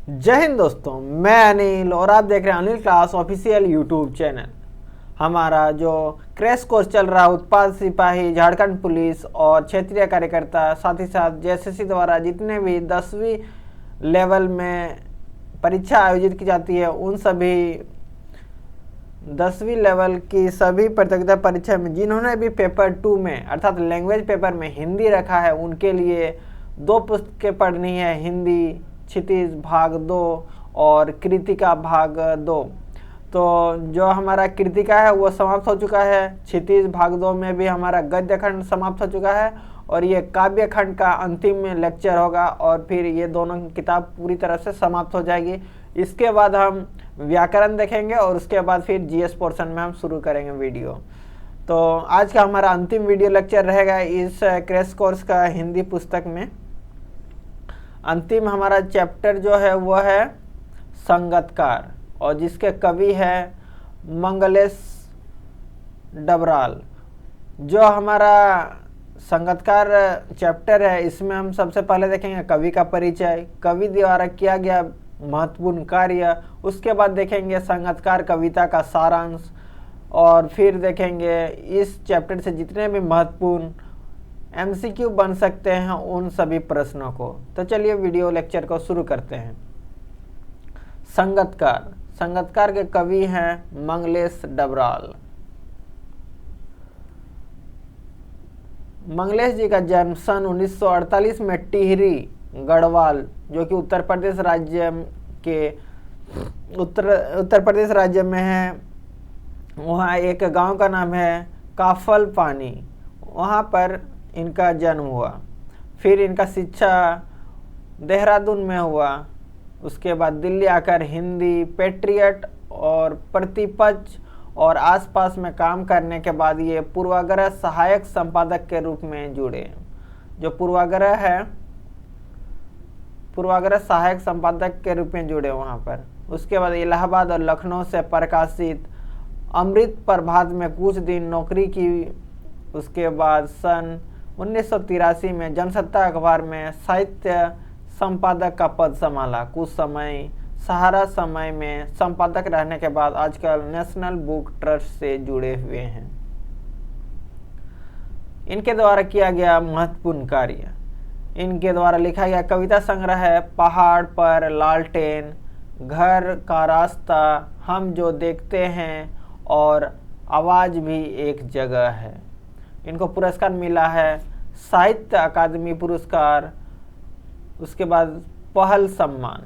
जय हिंद दोस्तों, मैं अनिल और आप देख रहे हैं Anil class official YouTube channel. हमारा जो क्रैश कोर्स चल रहा है उत्पाद सिपाही, झारखंड पुलिस और क्षेत्रीय कार्यकर्ता, साथ ही साथ जेएसएससी द्वारा जितने भी 10वीं लेवल में परीक्षा आयोजित की जाती है उन सभी 10वीं लेवल की सभी प्रतियोगिता परीक्षा में जिन्होंने भी पेपर 2 में अर्थात लैंग्वेज पेपर में हिंदी रखा है उनके लिए 2 पुस्तकें पढ़नी है। हिंदी क्षितिज भाग 2 और कृतिका भाग 2। तो जो हमारा कृतिका है वो समाप्त हो चुका है। क्षितिज भाग 2 में भी हमारा गद्य खंड समाप्त हो चुका है और ये काव्य खंड का अंतिम लेक्चर होगा और फिर ये दोनों किताब पूरी तरह से समाप्त हो जाएगी। इसके बाद हम व्याकरण देखेंगे और उसके बाद फिर जीएस पोर्शन में हम शुरू करेंगे वीडियो। तो आज का हमारा अंतिम वीडियो लेक्चर रहेगा इस क्रैश कोर्स का हिंदी पुस्तक में। अंतिम हमारा चैप्टर जो है वो है संगतकार और जिसके कवि है मंगलेश डबराल। जो हमारा संगतकार चैप्टर है इसमें हम सबसे पहले देखेंगे कवि का परिचय, कवि द्वारा किया गया महत्वपूर्ण कार्य, उसके बाद देखेंगे संगतकार कविता का सारांश और फिर देखेंगे इस चैप्टर से जितने भी महत्वपूर्ण एमसीक्यू बन सकते हैं उन सभी प्रश्नों को। तो चलिए वीडियो लेक्चर को शुरू करते हैं। संगतकार, संगतकार के कवि हैं मंगलेश डबराल। मंगलेश जी का जन्म सन 1948 में टिहरी गढ़वाल जो कि उत्तर प्रदेश राज्य के उत्तर प्रदेश राज्य में है, वहाँ एक गांव का नाम है काफल पानी, वहाँ पर इनका जन्म हुआ। फिर इनका शिक्षा देहरादून में हुआ। उसके बाद दिल्ली आकर हिंदी, पेट्रियट और प्रतिपक्ष और आसपास में काम करने के बाद ये पूर्वाग्रह सहायक संपादक के रूप में जुड़े। जो पूर्वाग्रह है, पूर्वाग्रह सहायक संपादक के रूप में जुड़े वहाँ पर। उसके बाद इलाहाबाद और लखनऊ से प्रकाशित अमृत प्रभात में कुछ दिन नौकरी की। उसके बाद सन 1983 में जनसत्ता अखबार में साहित्य संपादक का पद संभाला। कुछ समय सहारा समय में संपादक रहने के बाद आजकल नेशनल बुक ट्रस्ट से जुड़े हुए हैं। इनके द्वारा किया गया महत्वपूर्ण कार्य, इनके द्वारा लिखा गया कविता संग्रह है पहाड़ पर लालटेन, घर का रास्ता, हम जो देखते हैं और आवाज़ भी एक जगह है। इनको पुरस्कार मिला है साहित्य अकादमी पुरस्कार, उसके बाद पहल सम्मान।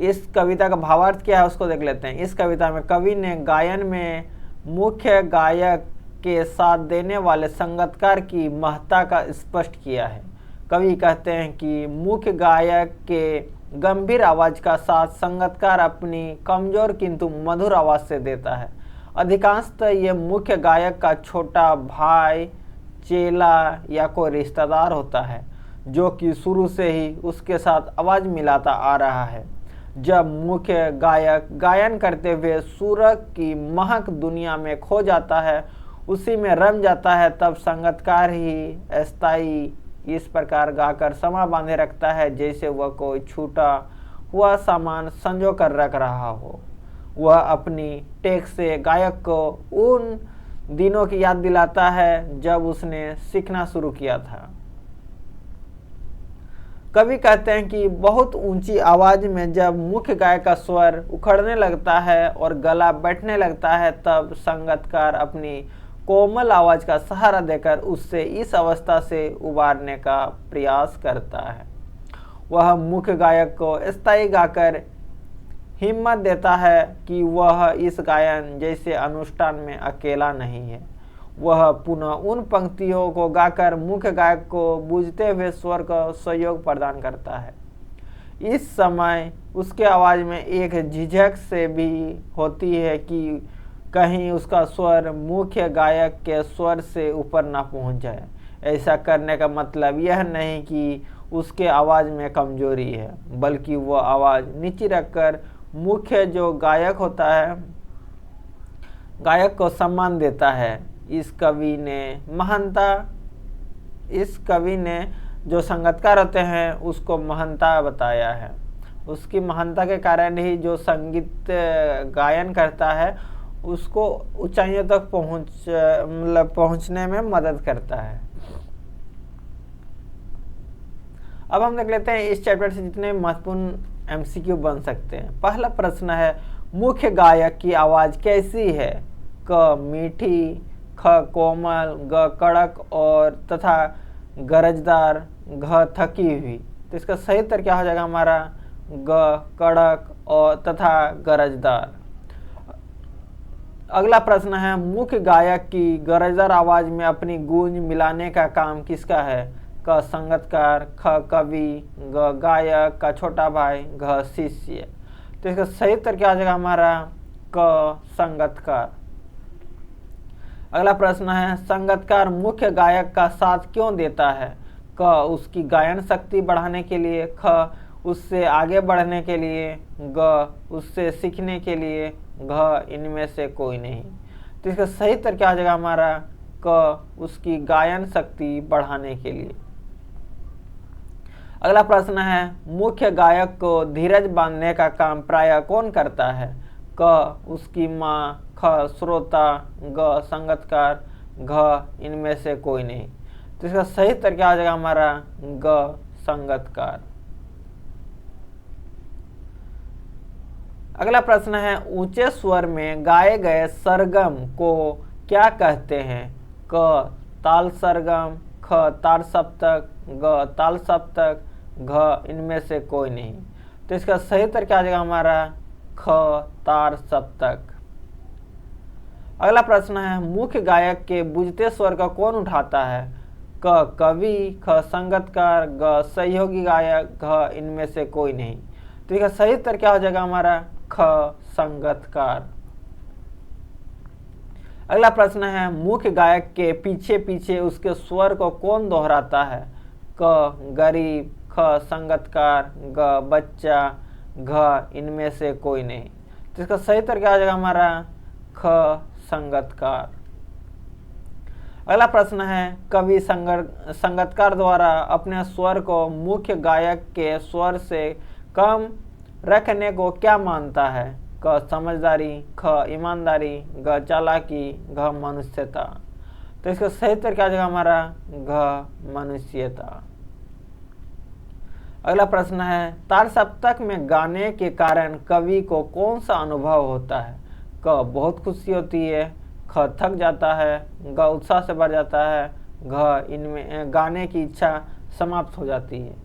इस कविता का भावार्थ क्या है उसको देख लेते हैं। इस कविता में कवि ने गायन में मुख्य गायक के साथ देने वाले संगतकार की महत्ता का स्पष्ट किया है। कवि कहते हैं कि मुख्य गायक के गंभीर आवाज़ का साथ संगतकार अपनी कमजोर किंतु मधुर आवाज़ से देता है। अधिकांशतः ये मुख्य गायक का छोटा भाई, चेला या कोई रिश्तेदार होता है जो कि शुरू से ही उसके साथ आवाज़ मिलाता आ रहा है। जब मुख्य गायक गायन करते हुए सुर की महक दुनिया में खो जाता है, उसी में रम जाता है, तब संगतकार ही अस्थायी इस प्रकार गाकर समा बांधे रखता है जैसे वह कोई छूटा हुआ सामान संजो कर रख रहा हो। वह अपनी टेक से गायक को उन दिनों की याद दिलाता है जब उसने सीखना शुरू किया था। कवि कहते हैं कि बहुत ऊंची आवाज़ में जब मुख्य गायक का स्वर उखड़ने लगता है और गला बैठने लगता है, तब संगतकार अपनी कोमल आवाज़ का सहारा देकर उससे इस अवस्था से उबारने का प्रयास करता है। वह मुख्य गायक को स्थायी गाकर हिम्मत देता है कि वह इस गायन जैसे अनुष्ठान में अकेला नहीं है। वह पुनः उन पंक्तियों को गाकर मुख्य गायक को बूझते हुए स्वर को सहयोग प्रदान करता है। इस समय उसके आवाज़ में एक झिझक से भी होती है कि कहीं उसका स्वर मुख्य गायक के स्वर से ऊपर ना पहुंच जाए। ऐसा करने का मतलब यह नहीं कि उसके आवाज़ में कमजोरी है, बल्कि वह आवाज़ नीचे रखकर मुख्य जो गायक होता है, गायक को सम्मान देता है। इस कवि ने जो संगीतकार होते हैं उसको महानता बताया है। उसकी महानता के कारण ही जो संगीत गायन करता है उसको ऊंचाइयों तक पहुंचने में मदद करता है। अब हम देख लेते हैं इस चैप्टर से जितने महत्वपूर्ण एमसीक्यू बन सकते हैं। पहला प्रश्न है, मुख्य गायक की आवाज कैसी है? क मीठी, ख कोमल, ग कड़क और तथा गरजदार, घ थकी हुई। तो इसका सही उत्तर क्या हो जाएगा हमारा? ग कड़क और तथा गरजदार। अगला प्रश्न है, मुख्य गायक की गरजदार आवाज में अपनी गूंज मिलाने का काम किसका है? क संगीतकार, ख कवि, ग गायक, का छोटा भाई, घ शिष्य। तो इसका सही उत्तर क्या हो जाएगा हमारा? क संगीतकार। अगला प्रश्न है, संगीतकार मुख्य गायक का साथ क्यों देता है? क उसकी गायन शक्ति बढ़ाने के लिए, ख उससे आगे बढ़ने के लिए, ग उससे सीखने के लिए, घ इनमें से कोई नहीं। तो इसका सही उत्तर क्या हो जाएगा हमारा? क उसकी गायन शक्ति बढ़ाने के लिए। अगला प्रश्न है, मुख्य गायक को धीरज बांधने का काम प्रायः कौन करता है? क उसकी माँ, ख श्रोता, ग संगीतकार, घ इनमें से कोई नहीं। तो इसका सही उत्तर क्या हो जाएगा हमारा? ग संगीतकार। अगला प्रश्न है, ऊंचे स्वर में गाए गए सरगम को क्या कहते हैं? क ताल सरगम, ख तार सप्तक, ग ताल सप्तक, घ इनमें से कोई नहीं। तो इसका सही उत्तर क्या आ जाएगा हमारा? ख तार सप्तक। अगला प्रश्न है, मुख्य गायक के बुझते स्वर का कौन उठाता है? क कवि, ख संगीतकार, ग सहयोगी गायक, घ इनमें से कोई नहीं। तो इसका सही उत्तर क्या हो जाएगा हमारा? ख संगीतकार। अगला प्रश्न है, मुख्य गायक के पीछे पीछे उसके स्वर को कौन दोहराता है? क गरीब, ख संगीतकार, ग बच्चा, घ इनमें से कोई नहीं। तो इसका सही उत्तर क्या हो जाएगा हमारा? ख संगीतकार। अगला प्रश्न है, कवि संगीतकार द्वारा अपने स्वर को मुख्य गायक के स्वर से कम रखने को क्या मानता है? क समझदारी, ख ईमानदारी, ग चालाकी, घ मनुष्यता। तो इसका सही उत्तर क्या आ जाएगा हमारा? घ मनुष्यता। अगला प्रश्न है, तार सप्तक में गाने के कारण कवि को कौन सा अनुभव होता है? क बहुत खुशी होती है, ख थक जाता है, ग उत्साह से भर जाता है, घ इनमें गाने की इच्छा समाप्त हो जाती है।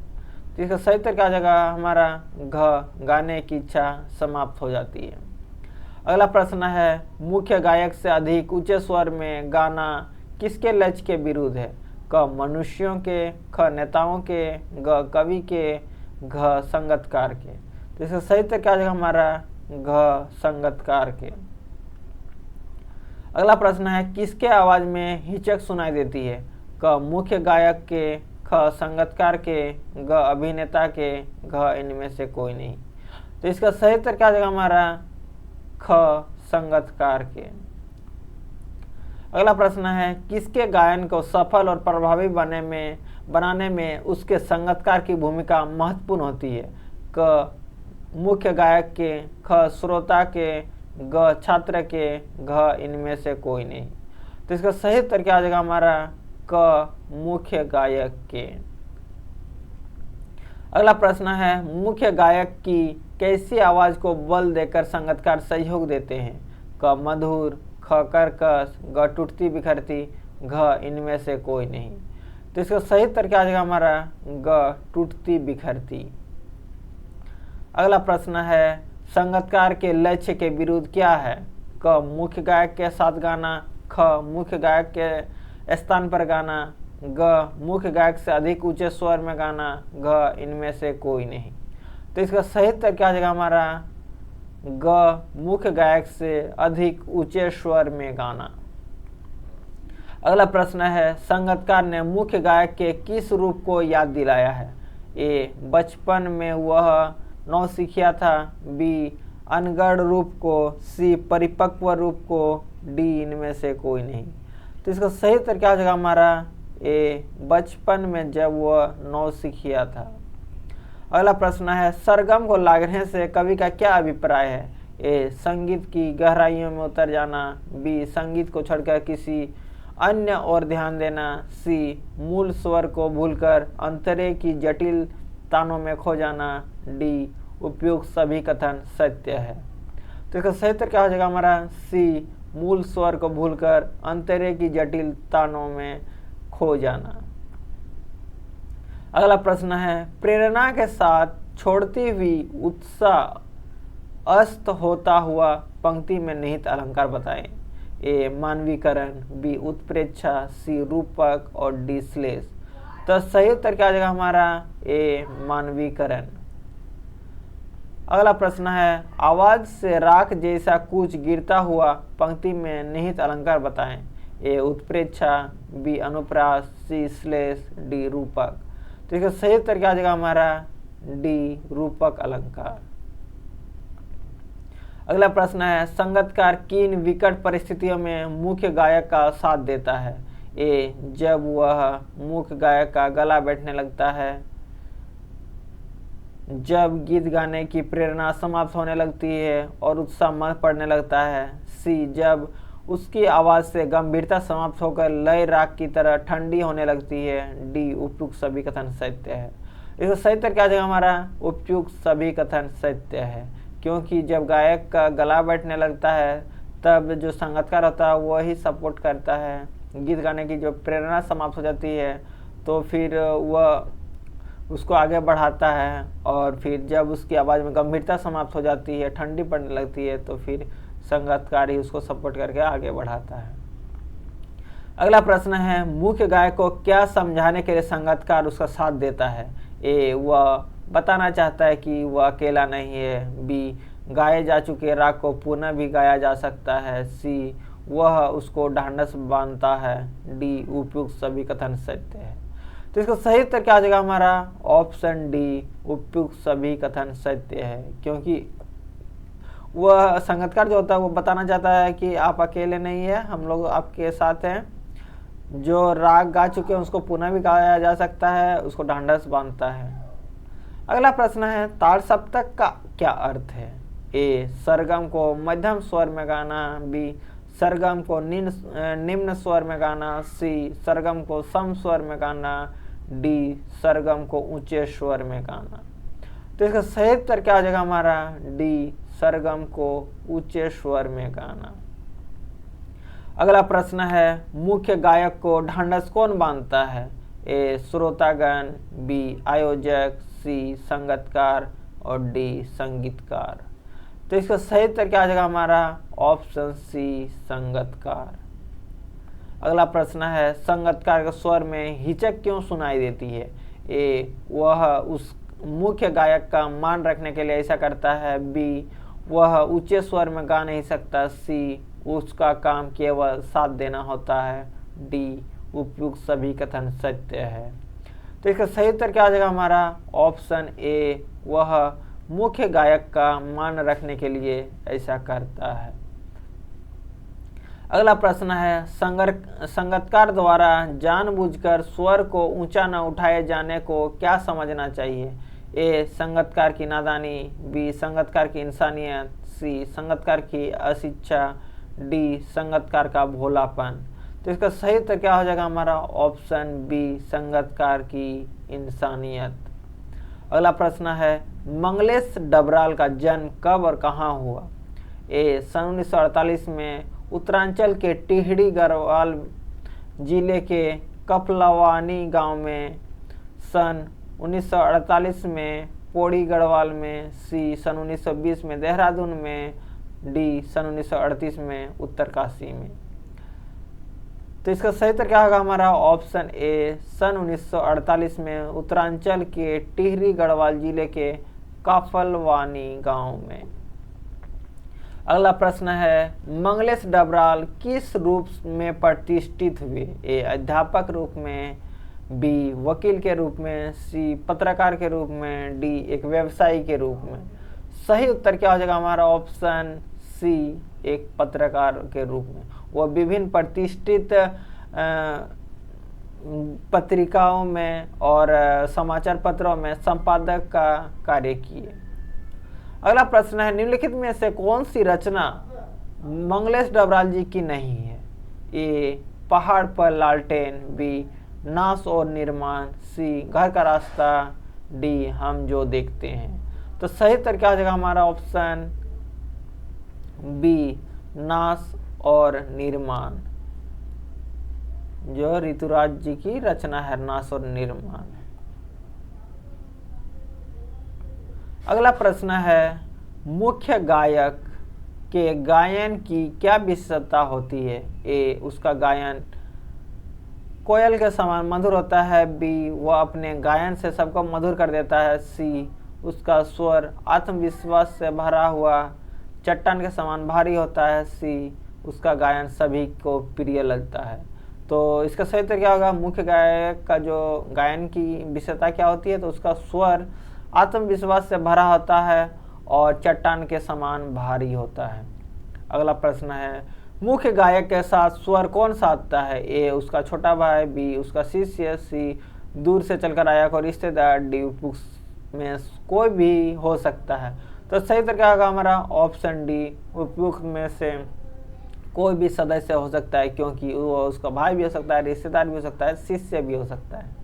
तो इसका सही उत्तर क्या आ जाएगा हमारा? घ गाने की इच्छा समाप्त हो जाती है। अगला प्रश्न है, मुख्य गायक से अधिक ऊंचे स्वर में गाना किसके लक्ष्य के विरुद्ध है? क मनुष्यों के, ख नेताओं के, ग कवि के, घ संगीतकार के। तो इसका सही उत्तर क्या आ जाएगा हमारा? घ संगीतकार के। अगला प्रश्न है, किसके आवाज में हिचक सुनाई देती है? क मुख्य गायक के, ख संगीतकार के, ग अभिनेता के, घ इनमें से कोई नहीं। तो इसका सही उत्तर क्या आ जाएगा हमारा? ख संगीतकार के। अगला प्रश्न है, किसके गायन को सफल और प्रभावी बनाने में उसके संगीतकार की भूमिका महत्वपूर्ण होती है? क मुख्य गायक के, ख श्रोता के, ग छात्र के, घ इनमें से कोई नहीं। तो इसका सही उत्तर क्या आ जाएगा हमारा? क मुख्य गायक के। अगला प्रश्न है, मुख्य गायक की कैसी आवाज को बल देकर संगीतकार सहयोग देते हैं? क मधुर, ख कर्कश, ग टूटती बिखरती, घ इनमें से कोई नहीं। तो इसका सही उत्तर क्या आ जाएगा हमारा? ग टूटती बिखरती। अगला प्रश्न है, संगीतकार के लक्ष्य के विरुद्ध क्या है? क मुख्य गायक के साथ गाना, ख मुख्य गायक के स्थान पर गाना, ग मुख्य गायक से अधिक ऊंचे स्वर में गाना, घ इनमें से कोई नहीं। तो इसका सही उत्तर क्या आ जाएगा हमारा? ग मुख्य गायक से अधिक ऊंचे स्वर में गाना। अगला प्रश्न है, संगीतकार ने मुख्य गायक के किस रूप को याद दिलाया है? ए बचपन में वह नौसिखिया था, बी अनगढ़ रूप को, सी परिपक्व रूप को, डी इनमें से कोई नहीं। तो इसका सही उत्तर क्या हो जाएगा हमारा? ए बचपन में जब वह नौसिखिया था। अगला प्रश्न है सरगम को लागने से कवि का क्या अभिप्राय है? ए संगीत की गहराइयों में उतर जाना, बी संगीत को छोड़कर किसी अन्य और ध्यान देना, सी मूल स्वर को भूलकर अंतरे की जटिल तानों में खो जाना, डी उपयुक्त सभी कथन सत्य है। तो इसका सही उत्तर क्या हो जाएगा हमारा? सी मूल स्वर को भूलकर अंतरे की जटिल तानों में खो जाना। अगला प्रश्न है प्रेरणा के साथ छोड़ती हुई उत्साह अस्त होता हुआ पंक्ति में निहित अलंकार बताएं। ए मानवीकरण, बी उत्प्रेक्षा, सी रूपक और डी श्लेष। तो सही उत्तर क्या आ जाएगा हमारा? ए मानवीकरण। अगला प्रश्न है आवाज से राख जैसा कुछ गिरता हुआ पंक्ति में निहित अलंकार बताएं। ए उत्प्रेक्षा, बी अनुप्रास, सी श्लेष, डी रूपक। तो इसका सही उत्तर क्या आ जाएगा हमारा? डी रूपक अलंकार। अगला प्रश्न है संगतकार किन विकट परिस्थितियों में मुख्य गायक का साथ देता है? ए जब वह मुख्य गायक का गला बैठने लगता है, जब गीत गाने की प्रेरणा समाप्त होने लगती है और उत्साह मन पड़ने लगता है, सी जब उसकी आवाज़ से गंभीरता समाप्त होकर लय राग की तरह ठंडी होने लगती है, डी उपयुक्त सभी कथन सत्य है। इसका सही उत्तर क्या आ जाएगा हमारा? उपयुक्त सभी कथन सत्य है, क्योंकि जब गायक का गला बैठने लगता है तब जो संगतकार होता है वही सपोर्ट करता है। गीत गाने की जो प्रेरणा समाप्त हो जाती है तो फिर वह उसको आगे बढ़ाता है, और फिर जब उसकी आवाज़ में गंभीरता समाप्त हो जाती है, ठंडी पड़ने लगती है, तो फिर संगतकार ही उसको सपोर्ट करके आगे बढ़ाता है। अगला प्रश्न है मुख्य गायक को क्या समझाने के लिए संगतकार उसका साथ देता है? ए वह बताना चाहता है कि वह अकेला नहीं है, बी गाए जा चुके राग को पुनः भी गाया जा सकता है, सी वह उसको ढांढस बांधता है, डी उपयुक्त सभी कथन सत्य है। तो इसका सही उत्तर क्या आ जाएगा हमारा? ऑप्शन डी उपयुक्त सभी कथन सत्य है, क्योंकि वह संगतकार जो होता है वो बताना चाहता है कि आप अकेले नहीं है, हम लोग आपके साथ हैं। जो राग गा चुके हैं उसको पुनः भी गाया जा सकता है, उसको ढांढस बांधता है। अगला प्रश्न है ताड़ सप्तक का क्या अर्थ है? ए सरगम को मध्यम स्वर में गाना, बी सरगम को निम्न स्वर में गाना, सी सरगम को सम स्वर में गाना, डी सरगम को ऊंचे स्वर में गाना। तो इसका सही उत्तर क्या हो जाएगा हमारा? डी सरगम को ऊंचे स्वर में गाना। अगला प्रश्न है मुख्य गायक को ढांढस कौन बांधता है? ए श्रोतागण, बी आयोजक, सी संगतकार और डी संगीतकार। तो इसका सही उत्तर क्या आ जाएगा हमारा? ऑप्शन सी संगतकार। अगला प्रश्न है संगतकार के स्वर में हिचक क्यों सुनाई देती है? ए वह उस मुख्य गायक का मान रखने के लिए ऐसा करता है, बी वह ऊंचे स्वर में गा नहीं सकता, सी उसका काम केवल साथ देना होता है, डी उपयुक्त सभी कथन सत्य है। तो इसका सही उत्तर क्या आ जाएगा हमारा? ऑप्शन ए वह मुख्य गायक का मान रखने के लिए ऐसा करता है। अगला प्रश्न है संगतकार द्वारा जानबूझकर स्वर को ऊंचा न उठाए जाने को क्या समझना चाहिए? ए संगतकार की नादानी, बी संगतकार की इंसानियत, सी संगतकार की अशिक्षा, डी संगतकार का भोलापन। तो इसका सही उत्तर क्या हो जाएगा हमारा? ऑप्शन बी संगतकार की इंसानियत। अगला प्रश्न है मंगलेश डबराल का जन्म कब और कहाँ हुआ? ए सन 1948 में उत्तरांचल के टिहरी गढ़वाल जिले के कपलवानी गांव में, सन 1948 में पौड़ी गढ़वाल में, सी सन 1920 में देहरादून में, डी सन 1938 में उत्तरकाशी में। तो इसका सही उत्तर क्या होगा हमारा? ऑप्शन ए सन 1948 में उत्तरांचल के टिहरी गढ़वाल जिले के काफलवानी गांव में। अगला प्रश्न है मंगलेश डबराल किस रूप में प्रतिष्ठित हुए? ए अध्यापक रूप में, बी वकील के रूप में, सी पत्रकार के रूप में, डी एक व्यवसायी के रूप में। सही उत्तर क्या हो जाएगा हमारा? ऑप्शन सी एक पत्रकार के रूप में। वह विभिन्न प्रतिष्ठित पत्रिकाओं में और समाचार पत्रों में संपादक का कार्य किए। अगला प्रश्न है, निम्नलिखित में से कौन सी रचना मंगलेश डबराल जी की नहीं है? ए पहाड़ पर लालटेन, बी नाश और निर्माण, सी घर का रास्ता, डी हम जो देखते हैं। तो सही उत्तर क्या हो जाएगा हमारा? ऑप्शन बी नाश और निर्माण, जो ऋतुराज जी की रचना है, नाश और निर्माण। अगला प्रश्न है, मुख्य गायक के गायन की क्या विशेषता होती है? ए उसका गायन कोयल के समान मधुर होता है, बी वह अपने गायन से सबको मधुर कर देता है, सी उसका स्वर आत्मविश्वास से भरा हुआ चट्टान के समान भारी होता है, सी उसका गायन सभी को प्रिय लगता है। तो इसका सही उत्तर क्या होगा? मुख्य गायक का जो गायन की विशेषता क्या होती है? तो उसका स्वर आत्मविश्वास से भरा होता है और चट्टान के समान भारी होता है। अगला प्रश्न है, मुख्य गायक के साथ स्वर कौन साधता है? ए उसका छोटा भाई, बी उसका शिष्य, सी दूर से चलकर आया कोई रिश्तेदार, डी उपयुक्त में कोई भी हो सकता है। तो सही उत्तर क्या होगा हमारा? ऑप्शन डी उपयुक्त में से कोई भी सदस्य हो सकता है, क्योंकि वो उसका भाई भी हो सकता है, रिश्तेदार भी हो सकता है, शिष्य भी हो सकता है।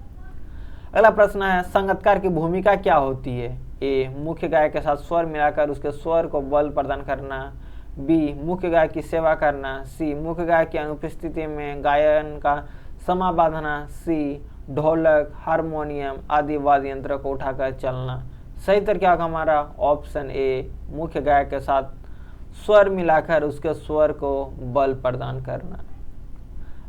अगला प्रश्न है, संगीतकार की भूमिका क्या होती है? ए मुख्य गायक के साथ स्वर मिलाकर उसके स्वर को बल प्रदान करना, बी मुख्य गायक की सेवा करना, सी मुख्य गायक की अनुपस्थिति में गायन का समा बांधना, सी ढोलक हारमोनियम आदि वाद्य यंत्र को उठाकर चलना। सही उत्तर क्या होगा हमारा? ऑप्शन ए मुख्य गायक के साथ स्वर मिलाकर उसके स्वर को बल प्रदान करना।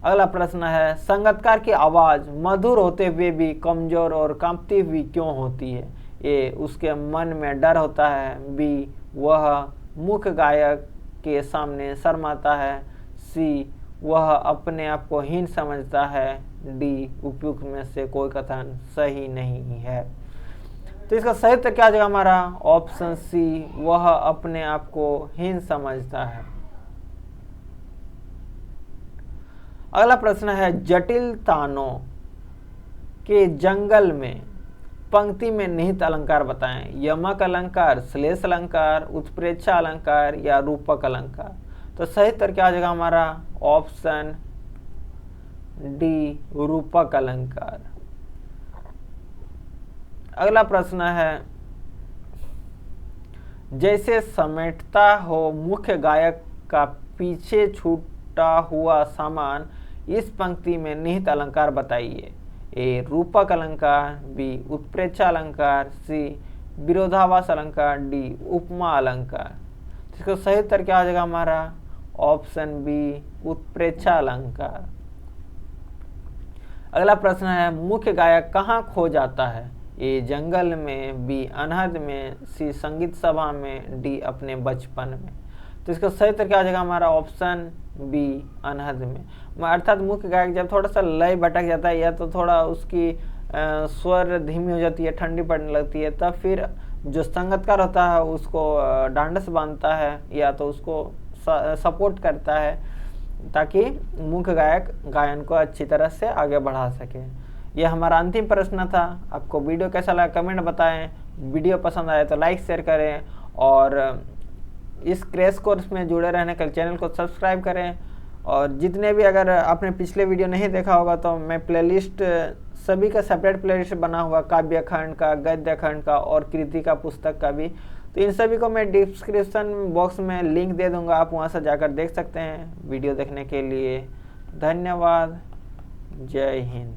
अगला प्रश्न है, संगीतकार की आवाज मधुर होते हुए भी कमजोर और कांपती हुई क्यों होती है? ए उसके मन में डर होता है, बी वह मुख्य गायक के सामने शर्माता है, सी वह अपने आप को हीन समझता है, डी उपयुक्त में से कोई कथन सही नहीं है। तो इसका सही उत्तर क्या आ जाएगा हमारा? ऑप्शन सी वह अपने आप को हीन समझता है। अगला प्रश्न है, जटिल तानों के जंगल में पंक्ति में निहित अलंकार बताएं। यमक अलंकार, श्लेष अलंकार, उत्प्रेक्षा अलंकार या रूपक अलंकार। तो सही उत्तर क्या आ जाएगा हमारा? ऑप्शन डी रूपक अलंकार। अगला प्रश्न है, जैसे समेटता हो मुख्य गायक का पीछे छूटा हुआ सामान, इस पंक्ति में निहित अलंकार बताइए। ए रूपक अलंकार, बी उत्प्रेक्षा अलंकार, सी विरोधाभास अलंकार, डी उपमा अलंकार। इसका सही उत्तर क्या आ जाएगा हमारा? ऑप्शन बी उत्प्रेक्षा अलंकार। अगला प्रश्न है, मुख्य गायक कहाँ खो जाता है? ए जंगल में, बी अनहद में, सी संगीत सभा में, डी अपने बचपन में। तो इसका सही उत्तर क्या आ जाएगा हमारा? ऑप्शन बी अनहद में। अर्थात मुख्य गायक जब थोड़ा सा लय भटक जाता है या तो थोड़ा उसकी स्वर धीमी हो जाती है, ठंडी पड़ने लगती है, तब फिर जो संगीतकार होता है उसको ढांढस बांधता है या तो उसको सपोर्ट करता है ताकि मुख्य गायक गायन को अच्छी तरह से आगे बढ़ा सके। यह हमारा अंतिम प्रश्न था। आपको वीडियो कैसा लगा कमेंट बताएं। वीडियो पसंद आए तो लाइक शेयर करें और इस क्रैश कोर्स में जुड़े रहने के लिए चैनल को सब्सक्राइब करें। और जितने भी अगर आपने पिछले वीडियो नहीं देखा होगा तो मैं प्लेलिस्ट सभी का सेपरेट प्लेलिस्ट बना हुआ, काव्य खंड का, गद्य खंड का और कृति का पुस्तक का भी, तो इन सभी को मैं डिस्क्रिप्शन बॉक्स में लिंक दे दूंगा, आप वहां से जाकर देख सकते हैं। वीडियो देखने के लिए धन्यवाद। जय हिंद।